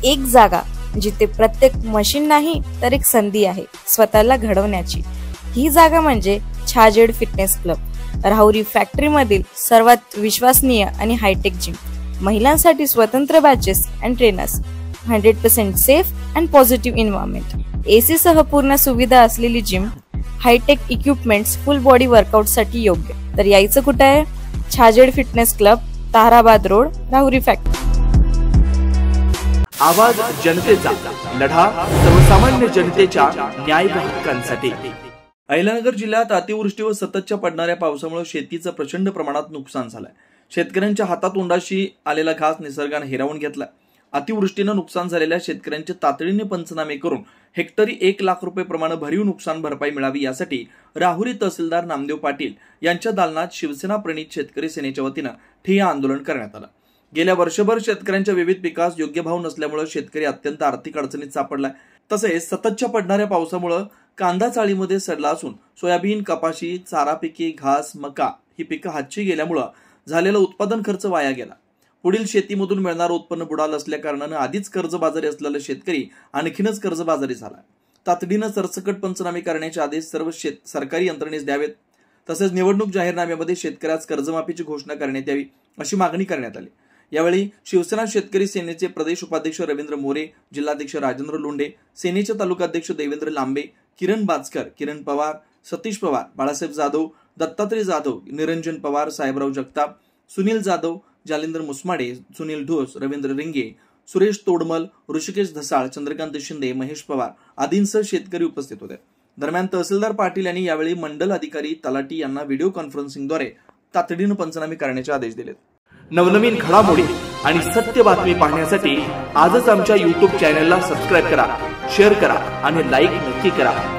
एक जागा जिथे प्रत्येक मशीन नाही तर एक संधी आहे स्वतःला घडवण्याची। ही जागा म्हणजे Chhajed fitness club, Rahuri factory मधील सर्वात विश्वसनीय आणि हायटेक जिम। महिलांसाठी स्वतंत्र batches and trainers, 100% safe and positive environment, AC सह पूर्ण सुविधा असलेली gym, hitech equipments, full body workout साठी योग्य। तर यायचं कुठे आहे? Chhajed fitness club, Tarabad road, Rahuri factory. आवाज जनतेचा, लढा सर्वसामान्य जनतेच्या न्याय व हक्कांसाठी। अहिल्यानगर जिल्ह्यात अतिवृष्टी व सततच्या पडणाऱ्या पावसामुळे शेतीचं प्रचंड प्रमाणात नुकसान झालंय। शेतकऱ्यांच्या हातातोंडाशी आलेला घास निसर्गाने हिरावून घेतलाय। अतिवृष्टीनं नुकसान झालेल्या शेतकऱ्यांचे तातडीने पंचनामे करून हेक्टरी 1 लाख रुपये प्रमाणे भरीव नुकसान भरपाई मिळावी यासाठी राहुरी तहसीलदार नामदेव पाटील यांच्या दालनात शिवसेना प्रणित शेतकरी सेनेच्या वतीनं ठिय्या आंदोलन करण्यात आलं। गेल्या वर्षभर शेतकऱ्यांच्या विविध पिकास योग्य भाव नसल्यामुळे शेतकरी अत्यंत आर्थिक अडचणीत सापडलाय। तसेच सततच्या पडणाऱ्या पावसामुळे कांदा चाळीमध्ये सडला असून सोयाबीन, कपाशी, चारा पिके, घास, मका ही पिकं हातची गेल्यामुळे झालेला उत्पादन खर्च वाया गेला। पुढील शेतीमधून मिळणारं उत्पन्न बुडालं असल्या कारणाने आधीच कर्जबाजारी असलेला शेतकरी आणखीनच कर्जबाजारी झाला। तातडीनं सरसकट पंचनामे करण्याचे आदेश सर्व सरकारी यंत्रणेस द्यावेत। तसेच निवडणूक जाहीरनाम्यामध्ये शेतकऱ्यास कर्जमाफीची घोषणा करण्यात यावी अशी मागणी करण्यात आली। यावेळी शिवसेना शेतकरी सेनेचे प्रदेश उपाध्यक्ष रवींद्र मोरे, जिल्हाध्यक्ष राजेंद्र लोंढे, सेनेचे तालुकाध्यक्ष देवेंद्र लांबे, किरण बाचकर, किरण पवार, सतीश पवार, बाळासाहेब जाधव, दत्तात्रय जाधव, निरंजन पवार, साहेबराव जगताप, सुनील जाधव, जालिंदर मुसमाडे, सुनील ढोस, रवींद्र रिंगे, सुरेश तोडमल, ऋषिकेश धसाळ, चंद्रकांत शिंदे, महेश पवार आदींसह शेतकरी उपस्थित होते। दरम्यान तहसीलदार पाटील यांनी यावेळी मंडल अधिकारी तलाठी यांना व्हिडिओ कॉन्फरन्सिंगद्वारे तातडीने पंचनामे करण्याचे आदेश दिले। नवनवीन घडामोडी आणि सत्य बातमी पाहण्यासाठी आजच आमच्या YouTube चॅनलला सबस्क्राइब करा, शेअर करा आणि लाईक नक्की करा।